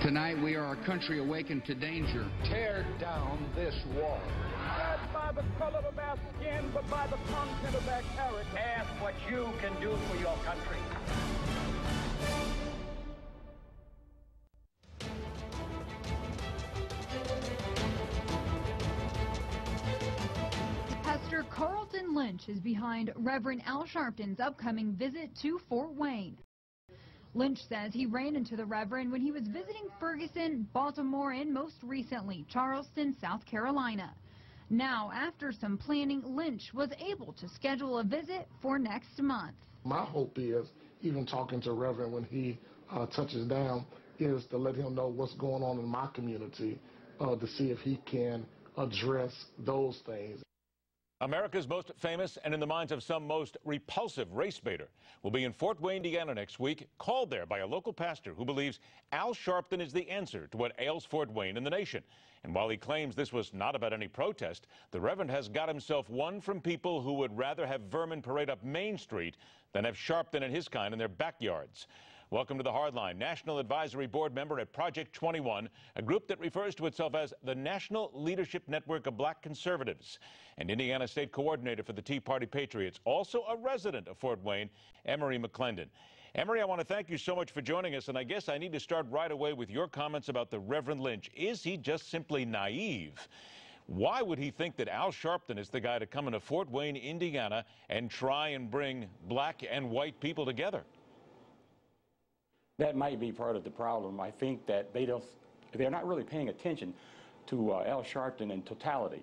Tonight we are a country awakened to danger. Tear down this wall. Not by the color of their skin, but by the content of their character. Ask what you can do for your country. Pastor Carlton Lynch is behind Reverend Al Sharpton's upcoming visit to Fort Wayne. Lynch says he ran into the Reverend when he was visiting Ferguson, Baltimore, and most recently Charleston, South Carolina. Now, after some planning, Lynch was able to schedule a visit for next month. My hope is, even talking to Reverend when he touches down, is to let him know what's going on in my community, to see if he can address those things. America's most famous and in the minds of some most repulsive race baiter will be in Fort Wayne, Indiana next week, called there by a local pastor who believes Al Sharpton is the answer to what ails Fort Wayne and the nation. And while he claims this was not about any protest, the Reverend has got himself one from people who would rather have vermin parade up Main Street than have Sharpton and his kind in their backyards. Welcome to the Hardline. National Advisory Board member at Project 21, a group that refers to itself as the National Leadership Network of Black Conservatives, and Indiana State Coordinator for the Tea Party Patriots, also a resident of Fort Wayne, Emery McClendon. Emery, I want to thank you so much for joining us, and I guess I need to start right away with your comments about the Reverend Lynch. Is he just simply naive? Why would he think that Al Sharpton is the guy to come into Fort Wayne, Indiana, and try and bring black and white people together? That might be part of the problem. I think that they're not really paying attention to Al Sharpton in totality.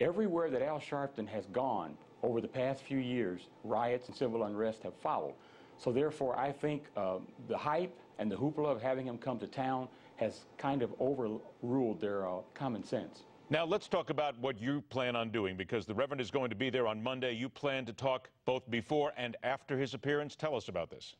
Everywhere that Al Sharpton has gone over the past few years, riots and civil unrest have followed. So therefore, I think the hype and the hoopla of having him come to town has kind of overruled their common sense. Now, let's talk about what you plan on doing, because the Reverend is going to be there on Monday. You plan to talk both before and after his appearance. Tell us about this.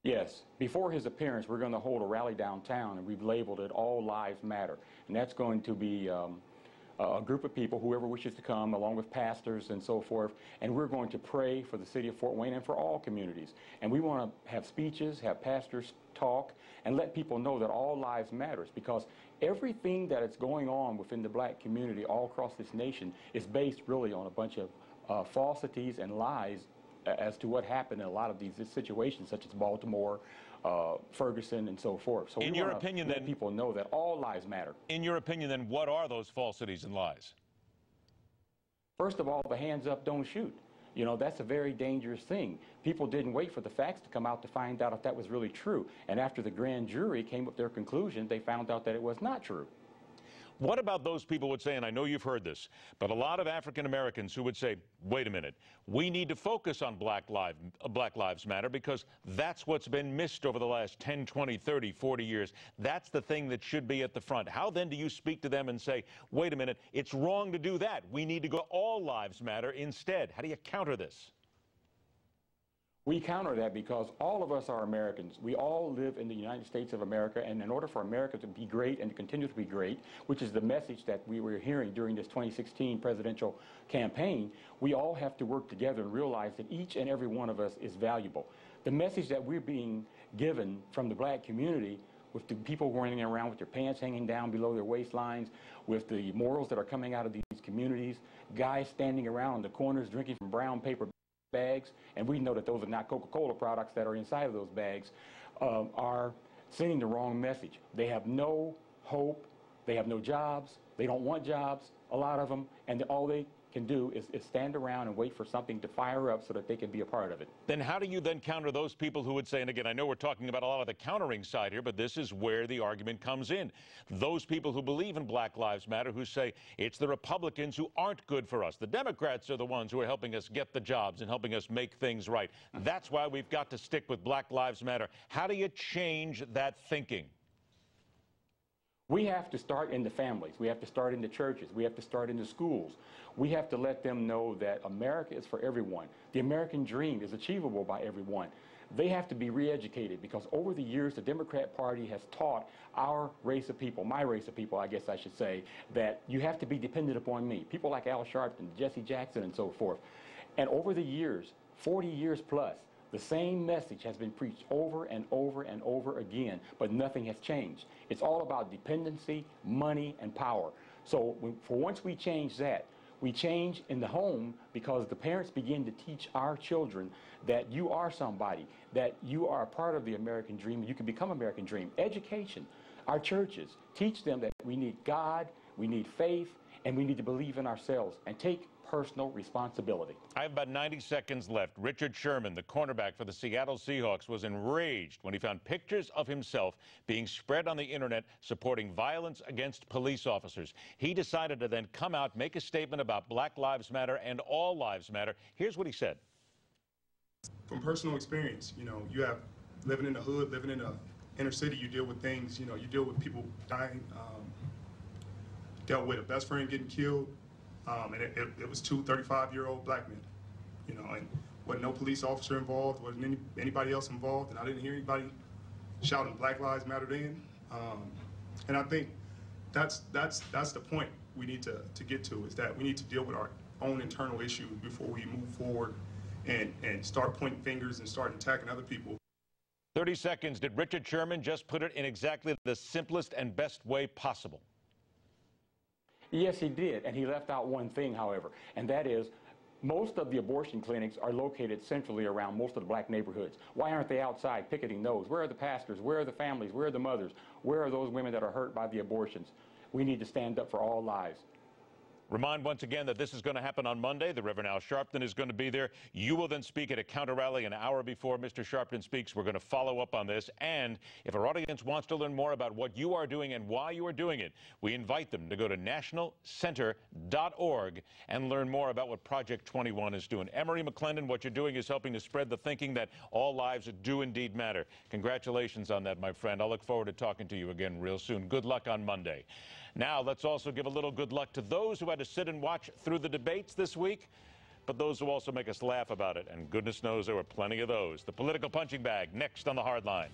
Yes. Before his appearance, we're going to hold a rally downtown, and we've labeled it All Lives Matter. And that's going to be a group of people, whoever wishes to come, along with pastors and so forth. And we're going to pray for the city of Fort Wayne and for all communities. And we want to have speeches, have pastors talk, and let people know that all lives matters, because everything that is going on within the black community all across this nation is based really on a bunch of falsities and lies as to what happened in a lot of these situations, such as Baltimore, Ferguson, and so forth. So in your opinion, let people know that all lives matter. In your opinion, then, what are those falsities and lies? First of all, the hands up, don't shoot. You know, that's a very dangerous thing. People didn't wait for the facts to come out to find out if that was really true. And after the grand jury came with their conclusion, they found out that it was not true. What about those people who would say, and I know you've heard this, but a lot of African Americans who would say, wait a minute, we need to focus on Black Lives Matter because that's what's been missed over the last 10, 20, 30, 40 years. That's the thing that should be at the front. How then do you speak to them and say, wait a minute, it's wrong to do that. We need to go all lives matter instead. How do you counter this? We counter that because all of us are Americans. We all live in the United States of America, and in order for America to be great and to continue to be great, which is the message that we were hearing during this 2016 presidential campaign, we all have to work together and realize that each and every one of us is valuable. The message that we're being given from the black community, with the people running around with their pants hanging down below their waistlines, with the morals that are coming out of these communities, guys standing around in the corners drinking from brown paper bags, and we know that those are not Coca-Cola products that are inside of those bags, are sending the wrong message. They have no hope, they have no jobs, they don't want jobs, a lot of them, and all they can do is stand around and wait for something to fire up so that they can be a part of it. Then how do you then counter those people who would say, and again, I know we're talking about a lot of the countering side here, but this is where the argument comes in. Those people who believe in Black Lives Matter, who say it's the Republicans who aren't good for us. The Democrats are the ones who are helping us get the jobs and helping us make things right. That's why we've got to stick with Black Lives Matter. How do you change that thinking? We have to start in the families. We have to start in the churches. We have to start in the schools. We have to let them know that America is for everyone. The American dream is achievable by everyone. They have to be re-educated because over the years, the Democrat Party has taught our race of people, my race of people, I guess I should say, that you have to be dependent upon me. People like Al Sharpton, Jesse Jackson, and so forth. And over the years, 40 years plus, The same message has been preached over and over and over again, but nothing has changed. It's all about dependency, money, and power. So for once we change that, we change in the home because the parents begin to teach our children that you are somebody, that you are a part of the American dream, you can become American dream. Education, our churches, teach them that we need God, we need faith, and we need to believe in ourselves and take personal responsibility. I have about 90 seconds left. Richard Sherman, the cornerback for the Seattle Seahawks, was enraged when he found pictures of himself being spread on the internet supporting violence against police officers. He decided to then come out, make a statement about Black Lives Matter and all lives matter. Here's what he said. From personal experience, you have living in the hood, living in the inner city, you deal with things, you deal with people dying, dealt with a best friend getting killed. And it was two 35-year-old black men, and wasn't no police officer involved, wasn't anybody else involved, and I didn't hear anybody shouting Black Lives Matter then. And I think that's the point we need to get to, is that we need to deal with our own internal issues before we move forward and start pointing fingers and start attacking other people. 30 seconds. Did Richard Sherman just put it in exactly the simplest and best way possible? Yes, he did, and he left out one thing, however, and that is most of the abortion clinics are located centrally around most of the black neighborhoods. Why aren't they outside picketing those? Where are the pastors? Where are the families? Where are the mothers? Where are those women that are hurt by the abortions? We need to stand up for all lives. Remind once again that this is going to happen on Monday. The Reverend Al Sharpton is going to be there. You will then speak at a counter rally an hour before Mr. Sharpton speaks. We're going to follow up on this. And if our audience wants to learn more about what you are doing and why you are doing it, we invite them to go to nationalcenter.org and learn more about what Project 21 is doing. Emery McClendon, what you're doing is helping to spread the thinking that all lives do indeed matter. Congratulations on that, my friend. I'll look forward to talking to you again real soon. Good luck on Monday. Now, let's also give a little good luck to those who had to sit and watch through the debates this week, but those who also make us laugh about it. And goodness knows there were plenty of those. The political punching bag next on The Hard Line.